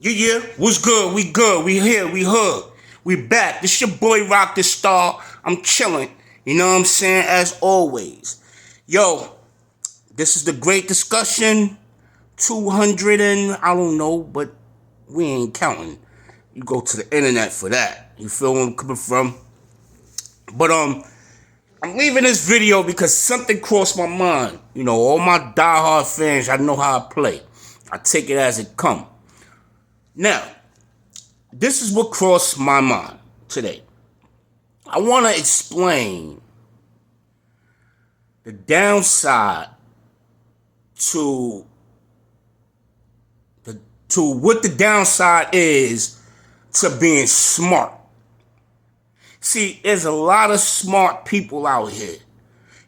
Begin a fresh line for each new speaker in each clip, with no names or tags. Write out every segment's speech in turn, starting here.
Yeah, what's good? We good. We here. We hood. We back. This your boy Rocdastar. I'm chilling. You know what I'm saying? As always. Yo, this is the great discussion. 200 and I don't know, but we ain't counting. You go to the internet for that. You feel where I'm coming from? But I'm leaving this video because something crossed my mind. You know, all my diehard fans, I know how I play. I take it as it come. Now, this is what crossed my mind today. I want to explain the downside to what the downside is to being smart. See, there's a lot of smart people out here.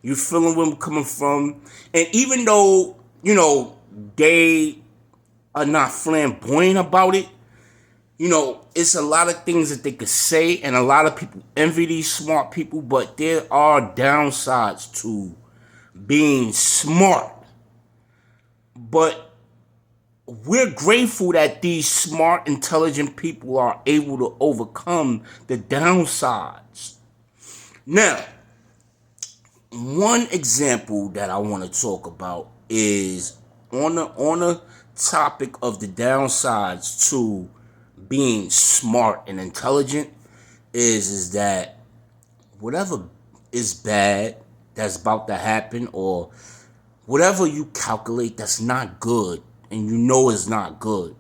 You feeling where I'm coming from? And even though, they are not flamboyant about it, it's a lot of things that they could say, and a lot of people envy these smart people, but there are downsides to being smart. But we're grateful that these smart, intelligent people are able to overcome the downsides. Now, one example that I want to talk about is on the topic of the downsides to being smart and intelligent is that whatever is bad that's about to happen, or whatever you calculate that's not good and you know is not good.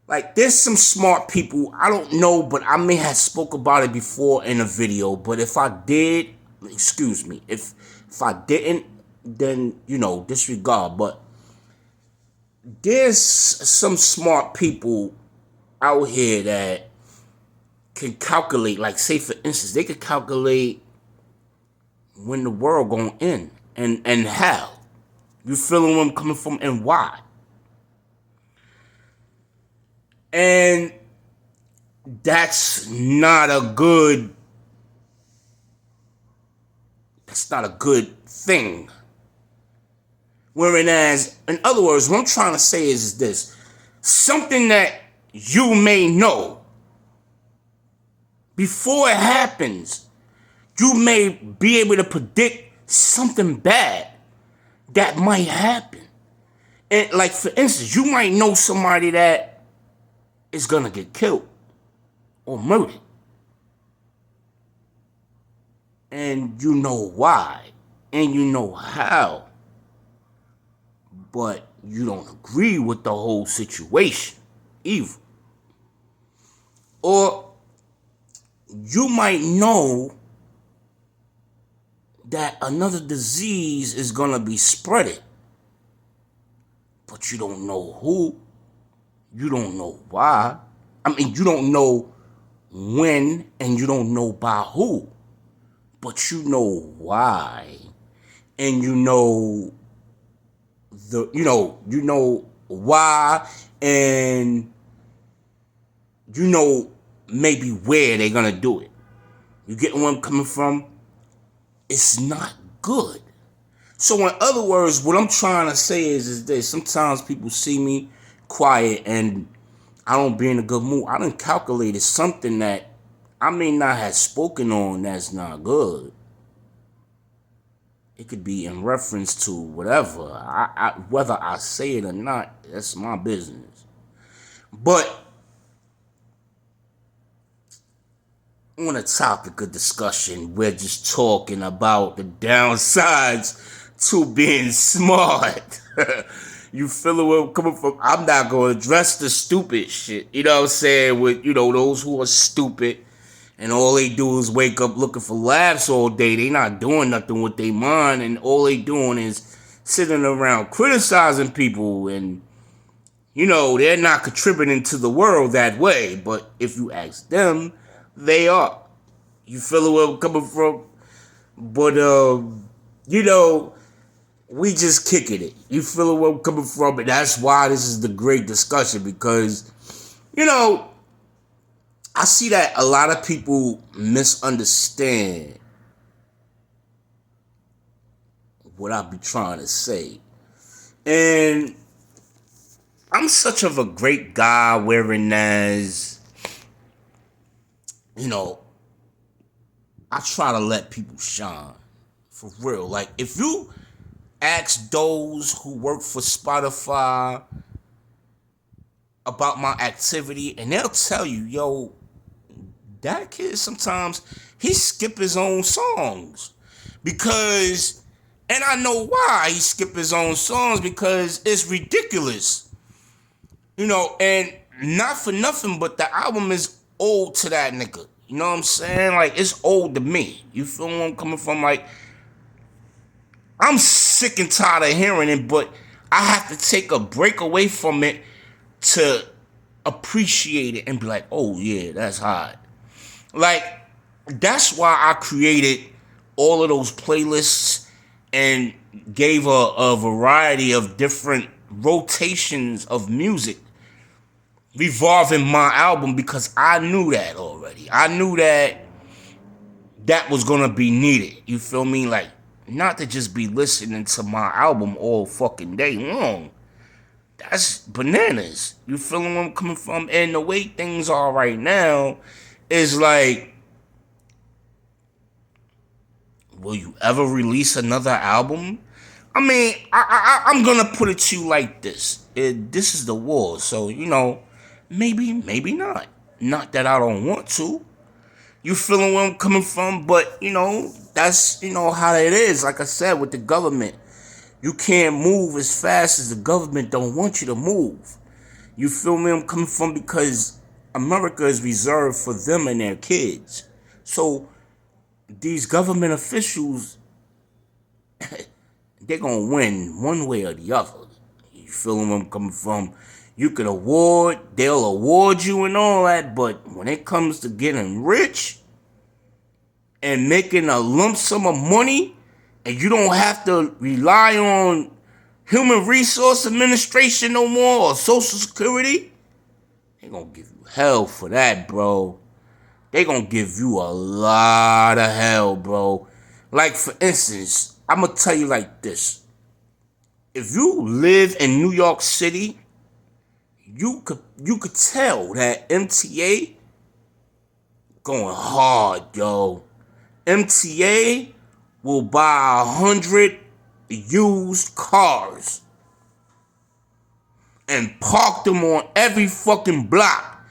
Like, there's some smart people, I don't know, but I may have spoke about it before in a video, but if I did, excuse me, if I didn't, then, disregard. But there's some smart people out here that can calculate, like, say for instance, they could calculate when the world gonna end and how. You feeling where I'm coming from and why. And that's not a good thing. Whereas, in other words, what I'm trying to say is this: something that you may know before it happens, you may be able to predict something bad that might happen. And like, for instance, you might know somebody that is gonna get killed or murdered. And you know why. And you know how. But you don't agree with the whole situation either. Or you might know that another disease is gonna be spreaded, but you don't know who. You don't know why. You don't know when, and you don't know by who. But you know why. And you know why, and you know maybe where they're gonna do it. You get where I'm coming from? It's not good. So in other words, what I'm trying to say is this: sometimes people see me quiet and I don't be in a good mood. I done calculated something that I may not have spoken on that's not good. It could be in reference to whatever. Whether I say it or not, that's my business. But on a topic of discussion, we're just talking about the downsides to being smart. You feel where I'm coming from? I'm not going to address the stupid shit. You know what I'm saying? With, those who are stupid and all they do is wake up looking for laughs all day. They not doing nothing with their mind, and all they doing is sitting around criticizing people, and they're not contributing to the world that way. But if you ask them, they are. You feel where I'm coming from? But we just kicking it. You feel where I'm coming from? And that's why this is the great discussion, because I see that a lot of people misunderstand what I be trying to say. And I'm such of a great guy, wherein as you know, I try to let people shine for real. Like if you ask those who work for Spotify about my activity, and they'll tell you, yo, that kid sometimes he skip his own songs because, and I know why he skip his own songs because it's ridiculous, and not for nothing, but the album is old to that nigga. You know what I'm saying? Like it's old to me. You feel where I'm coming from? Like I'm sick and tired of hearing it, but I have to take a break away from it to appreciate it and be like, oh yeah, that's hot. Like, that's why I created all of those playlists and gave a variety of different rotations of music revolving my album because I knew that already. I knew that was gonna be needed. You feel me? Like, not to just be listening to my album all fucking day long. That's bananas. You feeling where I'm coming from? And the way things are right now is like, will you ever release another album? I mean, I'm gonna put it to you like this. This is the war, so maybe not. Not that I don't want to. You feeling where I'm coming from? But that's how it is. Like I said, with the government, you can't move as fast as the government don't want you to move. You feel me? I'm coming from because America is reserved for them and their kids. So these government officials, they're gonna win one way or the other. You feel where I'm coming from? You can they'll award you and all that, but when it comes to getting rich and making a lump sum of money, and you don't have to rely on Human Resource Administration no more or Social Security, they gonna give you hell for that, bro. They gonna give you a lot of hell, bro. Like, for instance, I'm gonna tell you like this. If you live in New York City, you could tell that MTA going hard, yo. MTA will buy 100 used cars and park them on every fucking block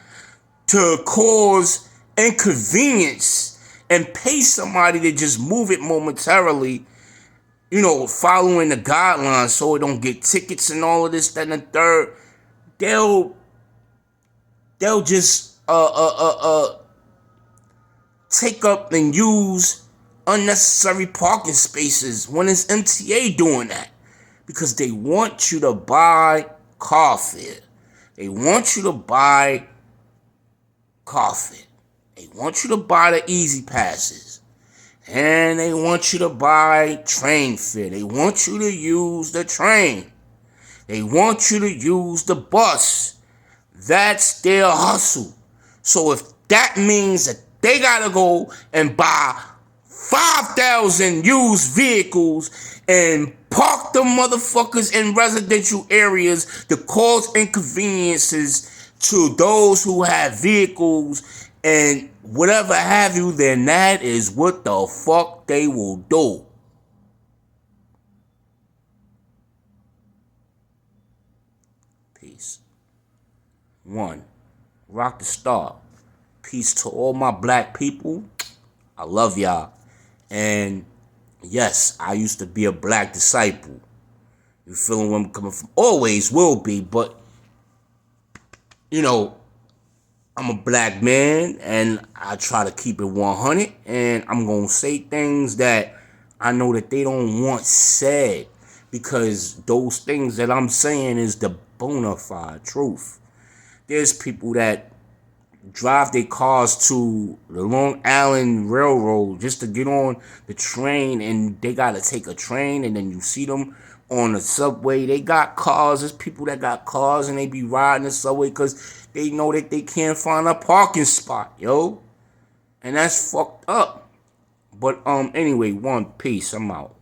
to cause inconvenience and pay somebody to just move it momentarily, following the guidelines so it don't get tickets and all of this, that, and the third. They'll just take up and use unnecessary parking spaces when it's MTA doing that because they want you to buy car fare. They want you to buy car fare. They want you to buy the easy passes. And they want you to buy train fare. They want you to use the train. They want you to use the bus. That's their hustle. So if that means that they gotta go and buy 5,000 used vehicles and park them motherfuckers in residential areas to cause inconveniences to those who have vehicles and whatever have you, then that is what the fuck they will do. Peace. 1. Rocdastar. Peace to all my black people. I love y'all. And yes, I used to be a black disciple. You feeling where I'm coming from? Always will be, but I'm a black man and I try to keep it 100, and I'm going to say things that I know that they don't want said because those things that I'm saying is the bona fide truth. There's people that drive their cars to the Long Island Railroad just to get on the train, and they got to take a train, and then you see them on the subway. They got cars. There's people that got cars and they be riding the subway because they know that they can't find a parking spot, yo. And that's fucked up. But anyway, 1 peace. I'm out.